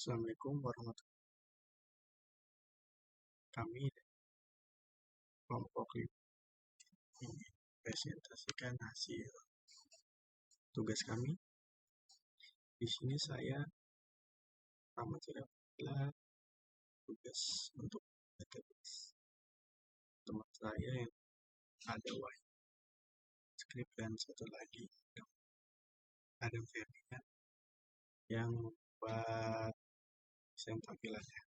Assalamualaikum warahmatullahi wabarakatuh. Kami dari kelompok presentasikan hasil tugas kami. Di sini saya pertama tidak tugas untuk database teman saya yang ada Wahid Script dan satu lagi Adam Ferdinand yang membuat desain tampilannya.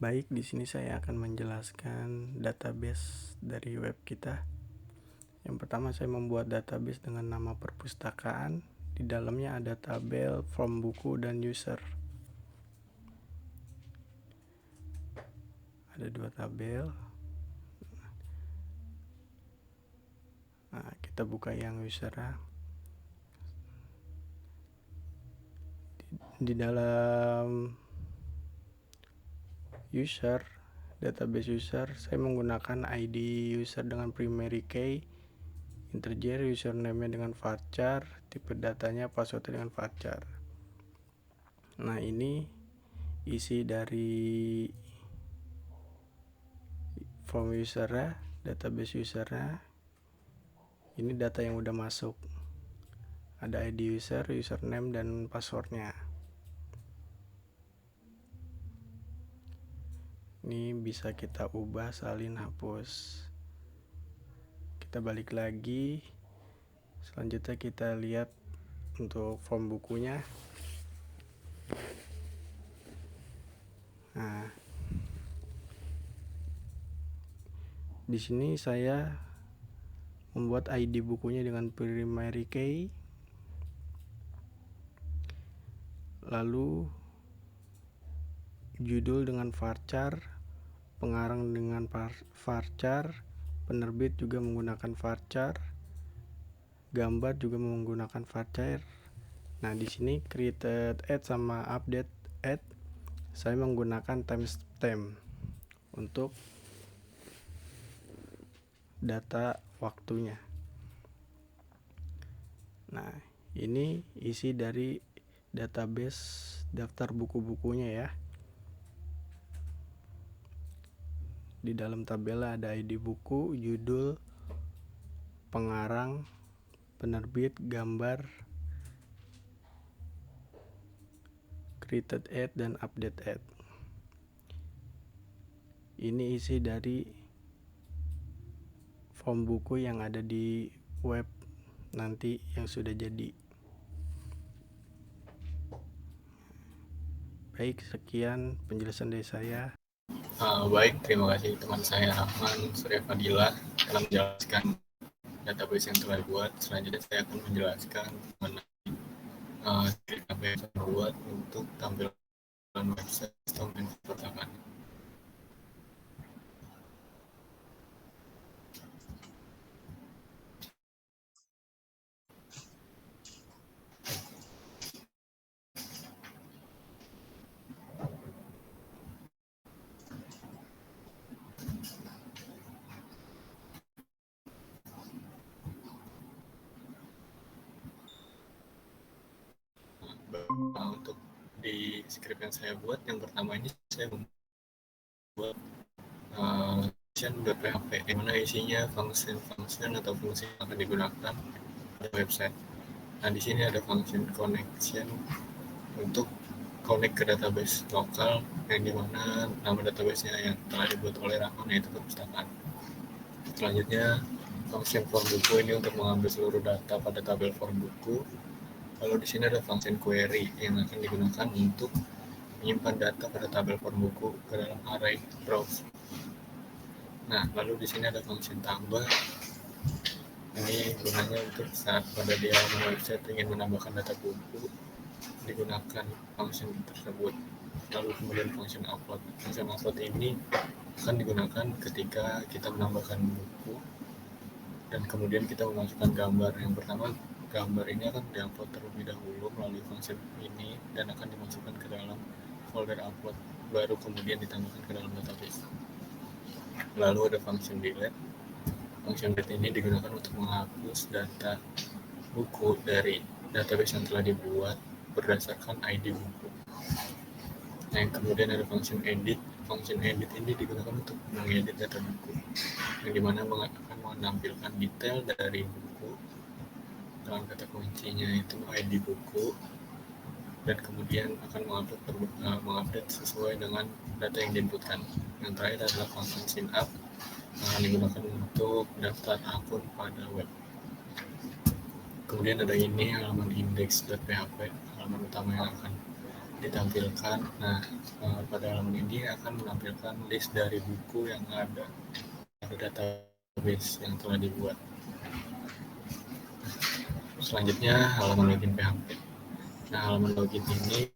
Baik, di sini saya akan menjelaskan database dari web kita. Yang pertama, saya membuat database dengan nama perpustakaan. Di dalamnya ada tabel, form buku, dan user. Ada 2 tabel. Nah, kita buka yang user. Di dalam user, database user, saya menggunakan ID user dengan primary key, integer, username-nya dengan varchar, tipe datanya password dengan varchar. Nah, ini isi dari form user, database user. Ini data yang udah masuk. Ada ID user, username, dan passwordnya. Ini bisa kita ubah, salin, hapus. Kita balik lagi. Selanjutnya kita lihat untuk form bukunya. Nah, di sini saya membuat ID bukunya dengan primary key, lalu judul dengan varchar, pengarang dengan varchar, penerbit juga menggunakan varchar, gambar juga menggunakan varchar. Nah, di sini created add sama update add saya menggunakan timestamp untuk data waktunya. Nah, ini isi dari database daftar buku-bukunya ya. Di dalam tabel ada ID buku, judul, pengarang, penerbit, gambar, created add, dan update add. Ini isi dari form buku yang ada di web nanti yang sudah jadi. Baik, sekian penjelasan dari saya. Baik, terima kasih teman saya Rahman Surya Fadila telah menjelaskan database yang telah dibuat. Selanjutnya saya akan menjelaskan mengenai database yang dibuat untuk tampilan website sistem perpustakaan. Untuk di script yang saya buat, yang pertama ini saya membuat function.php yang mana isinya function atau fungsi yang akan digunakan pada website. Nah, di sini ada function connection untuk connect ke database lokal yang dimana nama database-nya yang telah dibuat oleh Rahman yaitu perpustakaan. Selanjutnya function form buku ini untuk mengambil seluruh data pada tabel form buku. Lalu di sini ada function query yang akan digunakan untuk menyimpan data pada tabel form buku ke dalam array rows. Nah, lalu di sini ada function tambah. Ini gunanya untuk saat pada di halaman website ingin menambahkan data buku, digunakan function tersebut. Lalu kemudian function upload. Function upload ini akan digunakan ketika kita menambahkan buku dan kemudian kita memasukkan gambar. Yang pertama, gambar ini akan diupload terlebih dahulu melalui function ini dan akan dimasukkan ke dalam folder upload, baru kemudian ditambahkan ke dalam database. Lalu ada function delete. Function delete ini digunakan untuk menghapus data buku dari database yang telah dibuat berdasarkan ID buku. Nah, yang kemudian ada function edit. Function edit ini digunakan untuk mengedit data buku, yang dimana akan menampilkan detail dari buku dalam kata kuncinya itu ID buku, dan kemudian akan mengupdate sesuai dengan data yang diinputkan. Yang terakhir adalah function sign up yang digunakan untuk daftar akun pada web. Kemudian ada ini halaman index.php, halaman utama yang akan ditampilkan. Nah, pada halaman ini akan menampilkan list dari buku yang ada pada database yang telah dibuat. Selanjutnya halaman login PHP. Nah, halaman login ini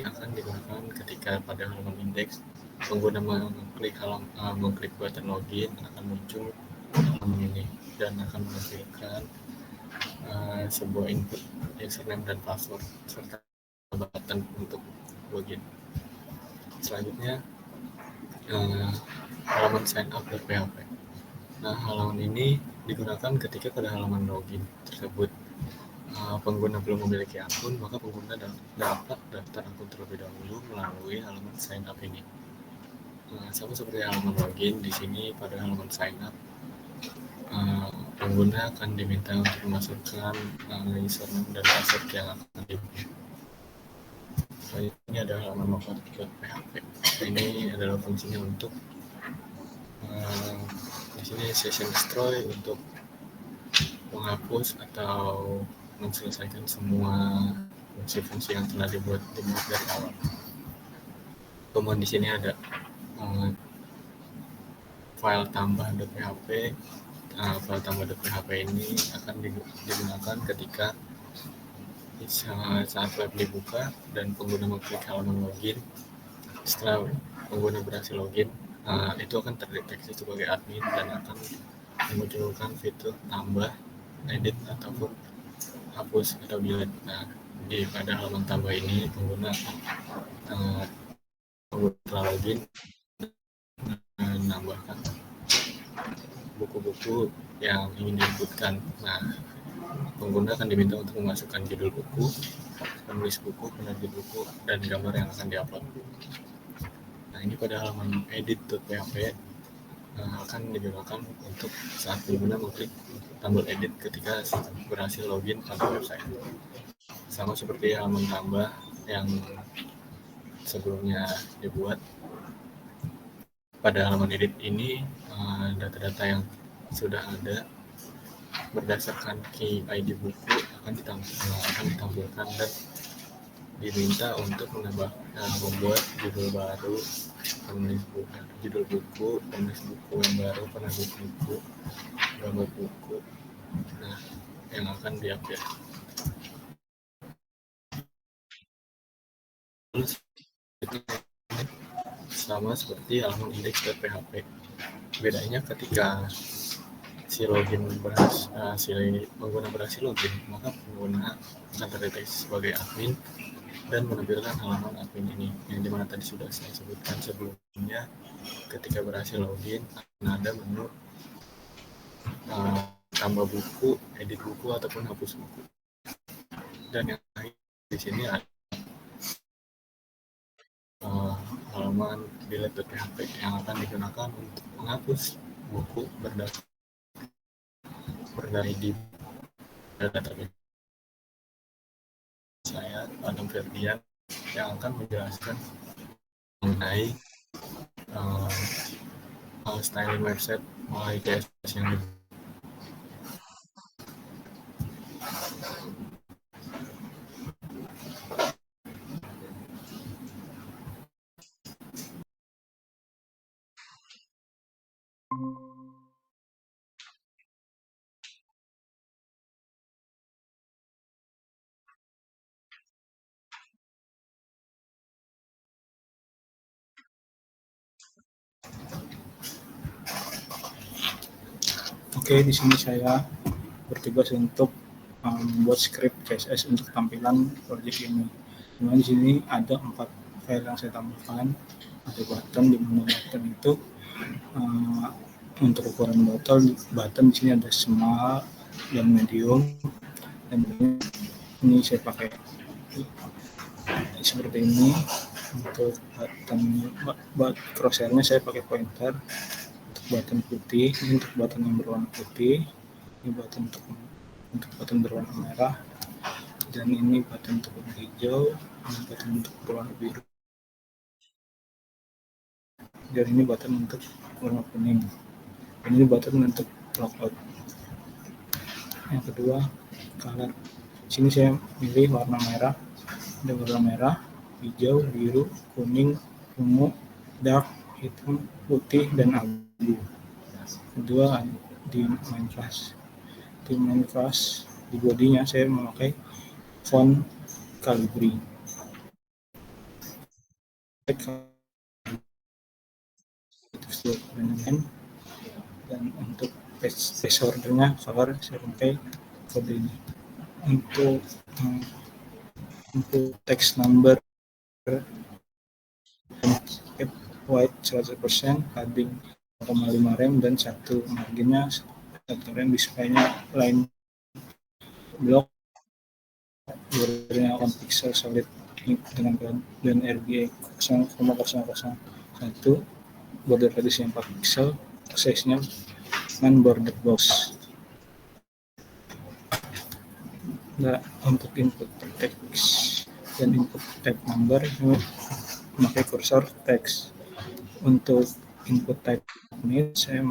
akan digunakan ketika pada halaman index pengguna mengklik button login, akan muncul halaman ini dan akan menampilkan sebuah input username dan password serta button untuk login. Selanjutnya halaman sign up.php. Nah, halaman ini digunakan ketika pada halaman login tersebut pengguna belum memiliki akun, maka pengguna dapat daftar akun terlebih dahulu melalui halaman sign up ini. Sama seperti halaman login, di sini pada halaman sign up pengguna akan diminta untuk memasukkan username dan password yang akan diberi. Ini ada halaman login.php. Ini adalah fungsinya untuk di sini session destroy untuk menghapus atau menyelesaikan semua fungsi-fungsi yang telah dibuat dari awal. Kemudian di sini ada file tambah.php. File tambah.php ini akan digunakan ketika saat web dibuka dan pengguna mengklik halaman login. Setelah pengguna berhasil login, itu akan terdeteksi sebagai admin dan akan memunculkan fitur tambah, edit ataupun hapus atau delete. Nah, pada halaman tambah ini pengguna login menambahkan buku-buku yang ingin diinputkan. Nah, pengguna akan diminta untuk memasukkan judul buku, penulis buku, penerbit buku, dan gambar yang akan diupload. Nah, ini pada halaman edit.php akan digunakan untuk saat pengguna mengklik tombol edit ketika berhasil login pada website. Sama seperti halaman tambah yang sebelumnya dibuat. Pada halaman edit ini data-data yang sudah ada berdasarkan key ID buku akan ditampilkan dan diminta untuk membuat judul baru, judul buku, penulis buku yang baru, penerbit buku, gambar buku, nah yang akan diupdate. Sama seperti halaman index.php. Bedanya ketika si pengguna berhasil login, maka pengguna akan terdeteksi sebagai admin dan menampilkan halaman admin ini, yang dimana tadi sudah saya sebutkan sebelumnya. Ketika berhasil login akan ada menu tambah buku, edit buku ataupun hapus buku. Dan yang lain di sini ada halaman delete.php yang akan digunakan untuk menghapus buku berdasarkan di database. Saya Adam Ferdian yang akan menjelaskan mengenai styling website mulai CSS yang Oke, di sini saya bertugas untuk membuat script CSS untuk tampilan project ini. Di sini ada 4 file yang saya tambahkan. Ada button, di mana button itu untuk ukuran button di sini ada small dan medium, dan ini saya pakai seperti ini. Untuk button crosshairnya saya pakai pointer. Untuk button putih, ini untuk button yang berwarna putih, ini button untuk button berwarna merah, dan ini button untuk warna hijau, ini button untuk berwarna biru, dan ini button untuk warna kuning. Ini button untuk logout. Yang kedua, color. Sini saya pilih warna merah. Ada warna merah, hijau, biru, kuning, ungu, dark, hitam, putih, dan abu. Kedua, di main class. Di main class, di bodinya saya memakai font Calibri. Dan untuk page ordernya color saya pakai kode ini. Untuk text number white 100%, padding 0,5 rem dan 1 marginnya 1 rem, displaynya line block, bordernya 1 pixel solid dengan dan RGB 0,001, border radiusnya 4 pixel, size-nya non border box. Nah, untuk input text dan input type number memakai kursor text. Untuk input type ini saya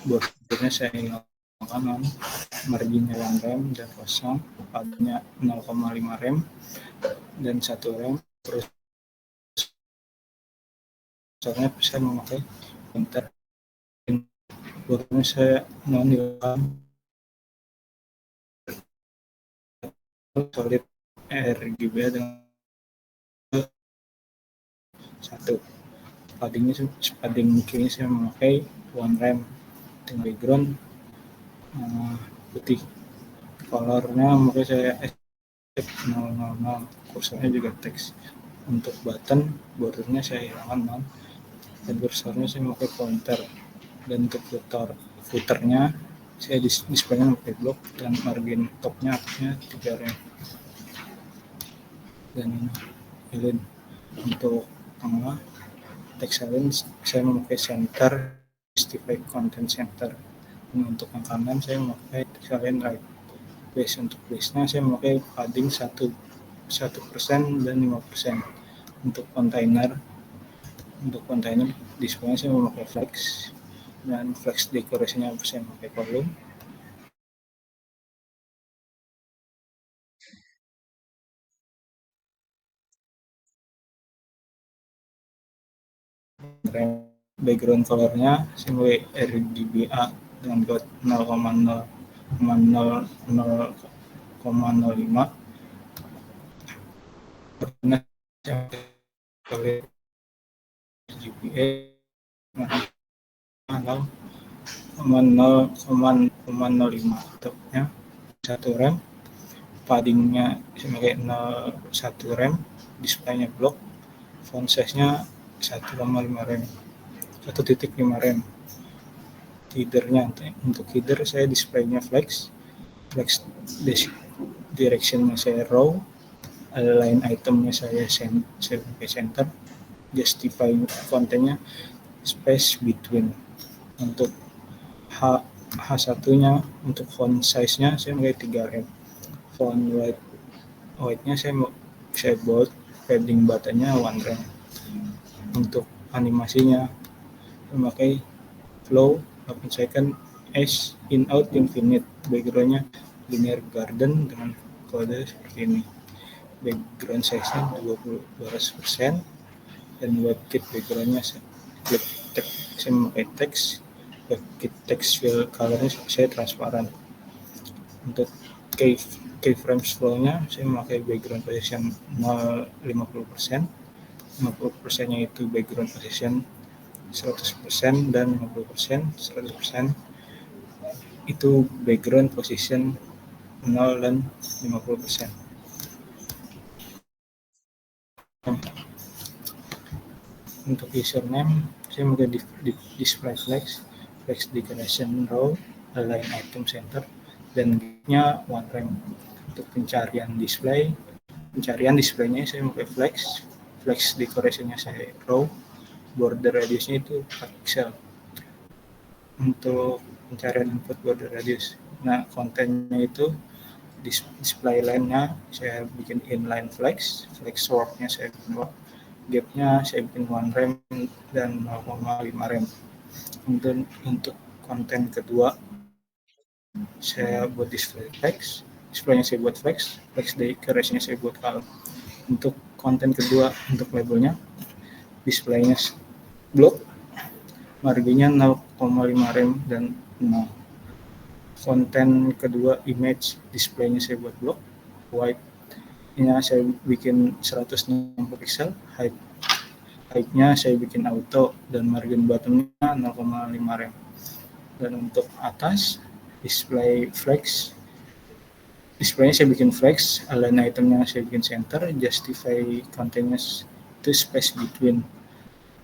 bordernya saya hilangkan, marginnya 1 rem dan kosong, paddingnya 0,5 rem dan 1 rem. Terus soalnya saya memakai pointer, bordernya saya hilangkan solid RGB dengan 1. Padding kiri saya memakai 1 rem dengan background putih. Colornya mungkin saya S000, kursornya juga teks. Untuk button, bordernya saya hilangkan 0, dan kursornya saya memakai pointer. Dan untuk footernya saya displaynya pakai blok, dan margin topnya atasnya 3 rem. Dan ini untuk tengah text element saya memakai center, justify content center. Dan untuk yang kanan saya memakai text element right base. Untuk base-nya saya memakai padding 1% dan 5%. Untuk container display-nya saya memakai flex, dan flex dekorasinya saya memakai column. Background colornya saya memakai RGBA dengan code 0,005. Warna saya RGBA 0,05, topnya 1 rem, paddingnya sebagai 0,1 rem, displaynya block, font size-nya 1,5 rem, 1.5 rem. Headernya, untuk header saya displaynya flex direction-nya saya raw, line itemnya saya pakai center, justify kontennya space between. Untuk H1-nya, untuk font size-nya saya pakai 3 rem. Font white-nya saya bold, padding button-nya 1 rem. Untuk animasinya memakai flow 8 second as in out infinite. Background-nya linear garden dengan kode seperti ini. Background size-nya 200%, dan WebKit background-nya saya memakai teks. WebKit text fill color-nya saya transparan. Untuk keyframes flow-nya saya memakai background position 50%. 50%-nya itu background position 100%, dan 50% 100% itu background position 0 dan 50%. Untuk username saya memakai display flex decoration row, align item center, dan nya 1 rem. Untuk pencarian displaynya saya memakai flex flex decoration-nya saya row, border radiusnya itu 4 pixel untuk pencarian input border radius. Nah, kontennya itu display line-nya saya bikin inline flex swap-nya saya bikin gap-nya saya bikin 1 rem dan 0,5 rem. Kemudian untuk konten kedua saya buat displaynya saya buat flex decoration-nya saya buat column. Untuk konten kedua untuk labelnya displaynya block, marginnya 0,5 rem dan 0. Konten kedua image displaynya saya buat block white, ini saya bikin 160 pixel, height-nya saya bikin auto dan margin bottomnya 0,5 rem. Dan untuk atas display flex, displaynya saya bikin flex, align itemnya saya bikin center, justify containnya itu space between,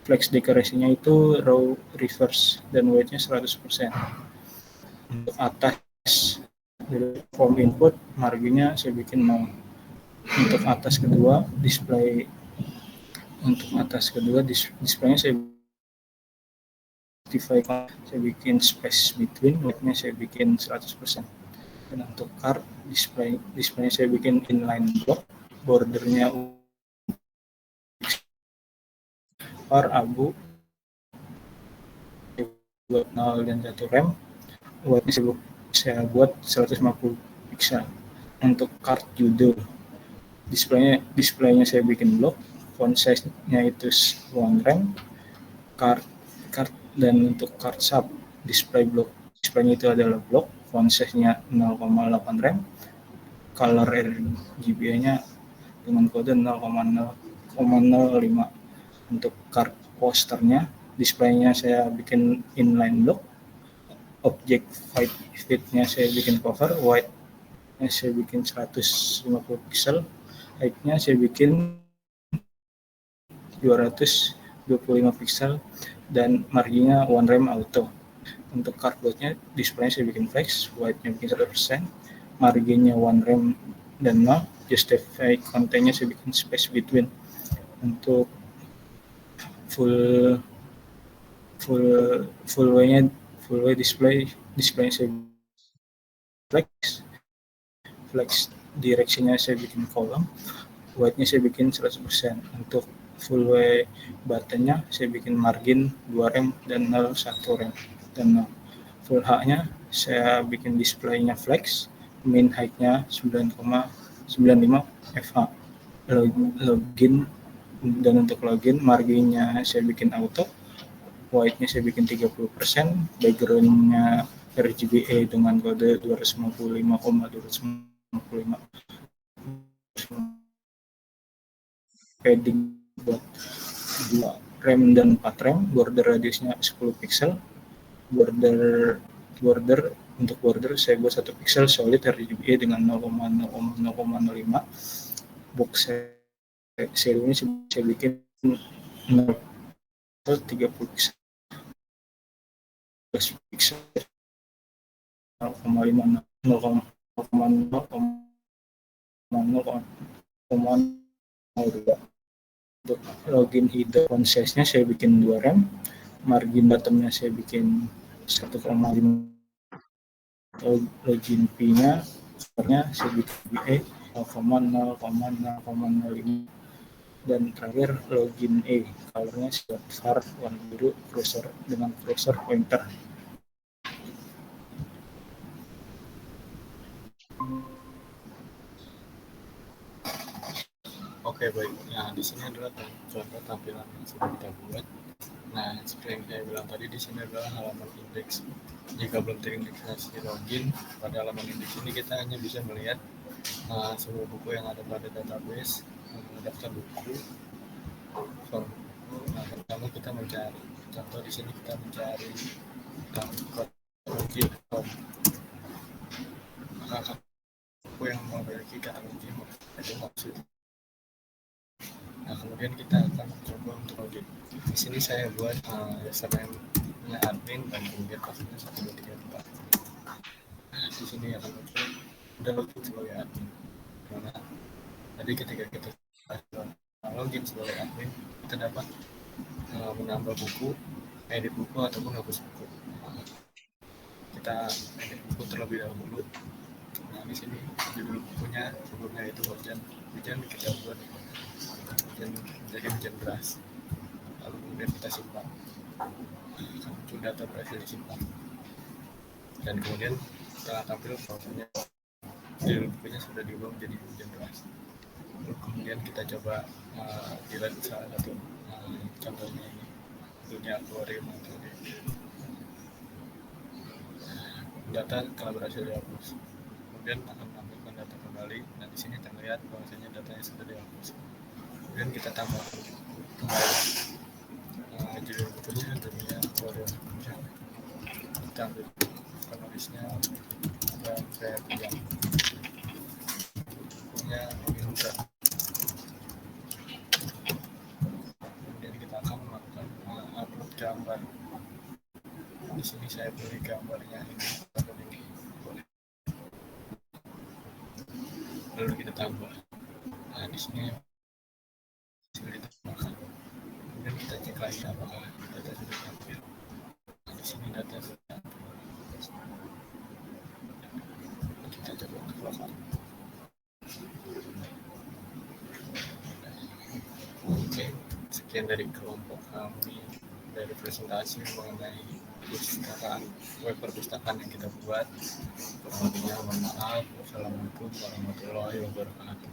flex dekorasinya itu row reverse dan weight-nya 100%. Untuk atas form input marginnya saya bikin 0. Untuk atas kedua displaynya saya justify, saya bikin space between, weight-nya saya bikin 100%. Dan untuk card displaynya saya bikin inline block, bordernya abu, 0 dan 1 rem, weight-nya saya buat 150 pixel. Untuk card judul displaynya saya bikin block, font size-nya itu 1 rem, card dan untuk card sub displaynya itu adalah block, font size-nya 0,8 rem, color RGB-nya dengan kode 0,005. Untuk card posternya displaynya saya bikin inline block, object fit-nya saya bikin cover, white-nya saya bikin 150 pixel, height-nya saya bikin 225 pixel dan marginnya 1 rem auto. Untuk cardboardnya displaynya saya bikin flex, white-nya bikin 100%, marginnya 1 rem dan 0, justify content-nya saya bikin space between. Untuk full way display saya flex direction-nya saya bikin column, white-nya saya bikin 100%. Untuk full way button-nya saya bikin margin 2 rem dan 0 1 rem dan 0. Full H-nya saya bikin display-nya flex, min height-nya 9,95 FH. Login, dan untuk login marginnya saya bikin auto, white-nya saya bikin 30%, background-nya RGBA dengan kode 255,255, padding buat 2 rem dan 4 rem, border radiusnya 10 pixel, border untuk border saya buat 1 pixel solid RGBA dengan 0,005, box serinya saya bikin 30 pixel 0,5 0,02. Untuk login header font size-nya saya bikin 2 rem, margin bottom-nya saya bikin 1,5, login P-nya saya bikin BA 0,005, dan terakhir login E, colornya var warna biru cursor dengan cursor pointer. Oke, baik. Nah, di sini adalah contoh tampilan yang sudah kita buat. Nah, seperti yang saya bilang tadi, di sini adalah halaman indeks. Jika belum terindeksasi login, pada halaman indeks ini kita hanya bisa melihat semua buku yang ada pada database, daftar buku, form buku. Nah, pertama kita mencari. Contoh di sini kita mencari kunci form. Maka buku yang memiliki kata kunci itu maksud. Nah, kemudian kita akan coba untuk login. Di sini saya buat username-nya admin dan kemudian password-nya 1234. Nah, di sini akan muncul udah login sebagai admin. Karena tadi ketika kita login sebagai admin, kita dapat menambah buku, edit buku ataupun hapus buku. Kita edit buku terlebih dahulu. Nah, di sini judul bukunya sebelumnya itu hujan kita buat hujan menjadi hujan deras. Lalu kemudian kita simpan. Itu data berhasil disimpan. Dan kemudian setelah tampil bahwasanya judul bukunya sudah diubah menjadi hujan deras. Lalu kemudian kita coba dilihat salah satu contohnya ini dunia akuarium atau data telah berhasil dihapus. Kemudian akan menampilkan data kembali. Nah, di sini terlihat bahwasanya datanya sudah dihapus. Kemudian kita tambah kembali judul bukunya dunia akuarium. Kita ambil penulisnya ada Ferdian, bukunya Indra. Kemudian kita akan melakukan upload gambar. Di sini saya beri gambarnya ini. Lalu kita tambah. Nah, di sini sudah ditambahkan. Kemudian kita cek lagi apakah data sudah tampil. Nah, di sini data sudah tampil. Kita coba untuk lokal. Oke, sekian dari kelompok kami dari presentasi mengenai web perpustakaan yang kita buat. Kurang lebihnya mohon maaf. Wassalamualaikum warahmatullahi wabarakatuh.